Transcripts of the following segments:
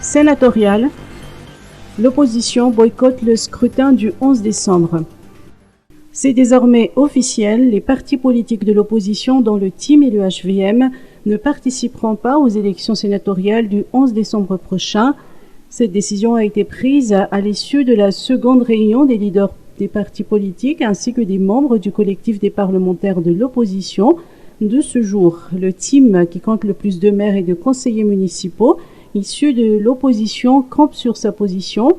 Sénatorial. L'opposition boycotte le scrutin du 11 décembre. C'est désormais officiel, les partis politiques de l'opposition, dont le TIM et le HVM, ne participeront pas aux élections sénatoriales du 11 décembre prochain. Cette décision a été prise à l'issue de la seconde réunion des leaders des partis politiques ainsi que des membres du collectif des parlementaires de l'opposition. De ce jour, le TIM, qui compte le plus de maires et de conseillers municipaux issus de l'opposition, campe sur sa position.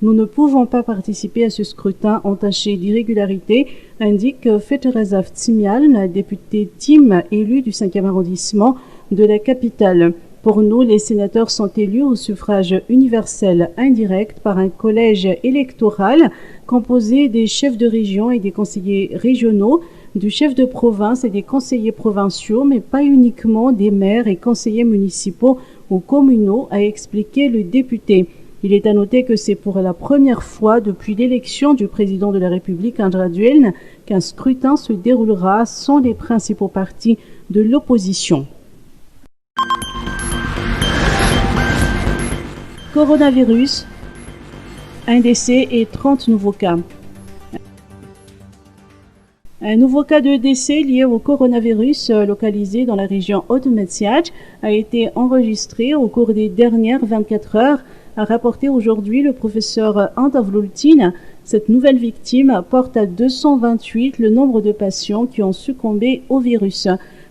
Nous ne pouvons pas participer à ce scrutin entaché d'irrégularité, indique Feterazav Tsimial, député TIM élu du 5e arrondissement de la capitale. Pour nous, les sénateurs sont élus au suffrage universel indirect par un collège électoral composé des chefs de région et des conseillers régionaux, du chef de province et des conseillers provinciaux, mais pas uniquement des maires et conseillers municipaux ou communaux, a expliqué le député. Il est à noter que c'est pour la première fois depuis l'élection du président de la République, Andra Duelne, qu'un scrutin se déroulera sans les principaux partis de l'opposition. Coronavirus, un décès et 30 nouveaux cas. Un nouveau cas de décès lié au coronavirus localisé dans la région Haute-Metsiach a été enregistré au cours des dernières 24 heures, a rapporté aujourd'hui le professeur Antavlultin. Cette nouvelle victime porte à 228 le nombre de patients qui ont succombé au virus.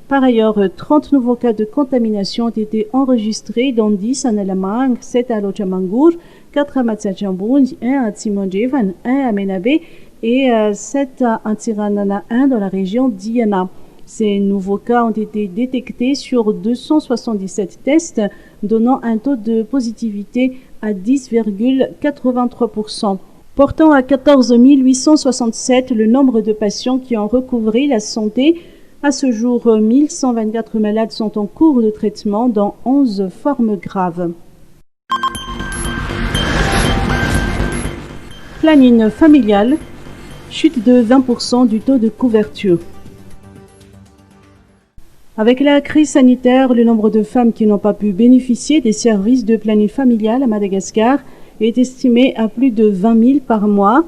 Par ailleurs, 30 nouveaux cas de contamination ont été enregistrés, dont 10 en Allemagne, 7 à Lochamangur, 4 à Matsiachambun, 1 à Tsimonjevan, 1 à Menabe et 7 à Tsiranana 1 dans la région d'Iana. Ces nouveaux cas ont été détectés sur 277 tests, donnant un taux de positivité à 10,83%, portant à 14 867 le nombre de patients qui ont recouvré la santé. À ce jour, 1124 malades sont en cours de traitement dans 11 formes graves. Planning familial, chute de 20% du taux de couverture. Avec la crise sanitaire, le nombre de femmes qui n'ont pas pu bénéficier des services de planning familial à Madagascar est estimé à plus de 20 000 par mois.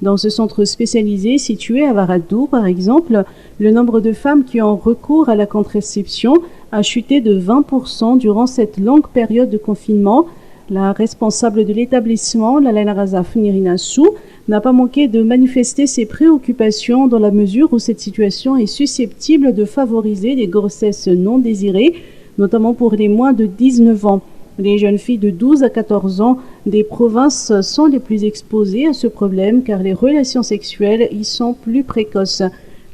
Dans ce centre spécialisé situé à Varadou, par exemple, le nombre de femmes qui ont recours à la contraception a chuté de 20% durant cette longue période de confinement. La responsable de l'établissement, Lalena Razaf Nirinasu, n'a pas manqué de manifester ses préoccupations dans la mesure où cette situation est susceptible de favoriser des grossesses non désirées, notamment pour les moins de 19 ans. Les jeunes filles de 12 à 14 ans des provinces sont les plus exposées à ce problème car les relations sexuelles y sont plus précoces.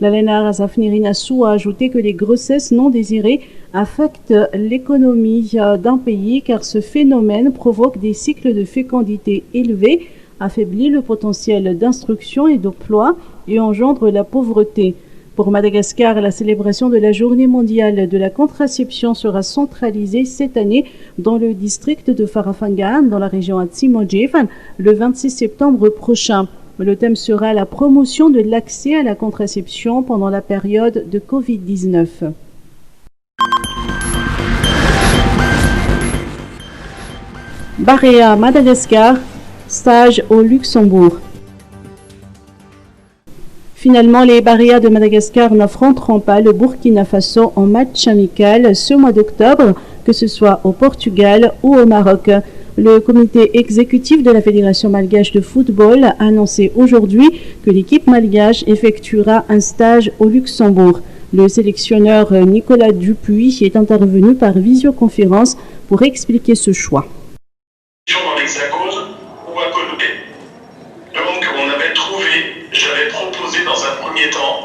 Lalena Razaf Nirinasu a ajouté que les grossesses non désirées affectent l'économie d'un pays car ce phénomène provoque des cycles de fécondité élevés, affaiblit le potentiel d'instruction et d'emploi et engendre la pauvreté. Pour Madagascar, la célébration de la Journée mondiale de la contraception sera centralisée cette année dans le district de Farafangan, dans la région Atsimojevan, le 26 septembre prochain. Le thème sera la promotion de l'accès à la contraception pendant la période de Covid-19. Barea, Madagascar, stage au Luxembourg. Finalement, les Barea de Madagascar n'affronteront pas le Burkina Faso en match amical ce mois d'octobre, que ce soit au Portugal ou au Maroc. Le comité exécutif de la Fédération malgache de football a annoncé aujourd'hui que l'équipe malgache effectuera un stage au Luxembourg. Le sélectionneur Nicolas Dupuis est intervenu par visioconférence pour expliquer ce choix. Dans l'Hexagone ou à Colombe. Donc j'avais proposé dans un premier temps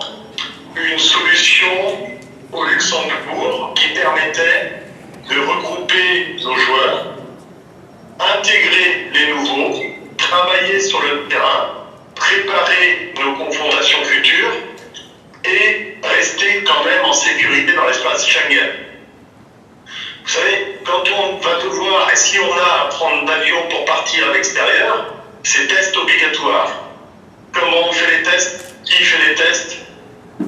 une solution au Luxembourg qui permettait de regrouper nos joueurs, intégrer les nouveaux, travailler sur le terrain, préparer nos confrontations futures et rester quand même en sécurité dans l'espace Schengen. Vous savez, quand on va devoir, et si on a à prendre d'avion pour partir à l'extérieur, c'est test obligatoire. Comment on fait les tests? Qui fait les tests?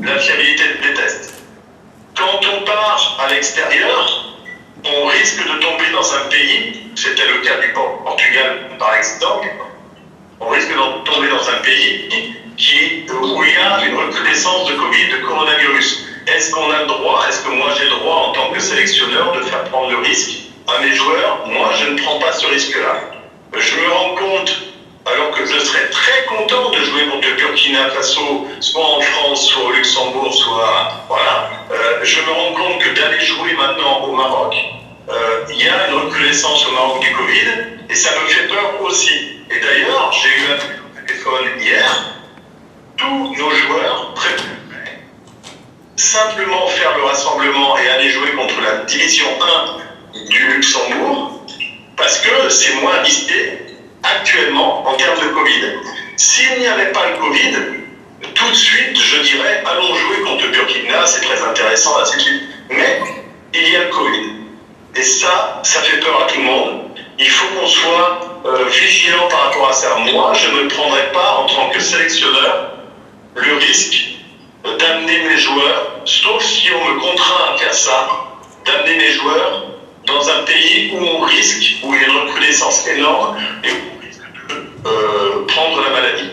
La fiabilité des tests. Quand on part à l'extérieur, on risque de tomber dans un pays, c'était le cas du Portugal par exemple, on risque de tomber dans un pays où il y a une recrudescence de Covid, de coronavirus. Est-ce qu'on a le droit, est-ce que moi j'ai le droit en tant que sélectionneur de faire prendre le risque à mes joueurs? Moi je ne prends pas ce risque-là. Je me rends compte, alors que je serais très content de jouer contre le Burkina Faso, soit en France, soit au Luxembourg, soit... Voilà. Je me rends compte que d'aller jouer maintenant au Maroc, il y a une recrudescence au Maroc du Covid, et ça me fait peur aussi. Et d'ailleurs, j'ai eu un téléphone hier, tous nos joueurs préfèrent simplement faire le rassemblement et aller jouer contre la division 1 du Luxembourg, parce que c'est moins risqué actuellement en termes de Covid. S'il n'y avait pas le Covid, tout de suite, je dirais, allons jouer contre le Burkina, c'est très intéressant, ainsi de suite. Mais il y a le Covid. Et ça fait peur à tout le monde. Il faut qu'on soit vigilant par rapport à ça. Moi, je ne prendrai pas, en tant que sélectionneur, le risque d'amener mes joueurs, sauf si on me contraint à faire ça, d'amener mes joueurs dans un pays où on risque, où il y a une recrudescence énorme et où on risque de prendre la maladie.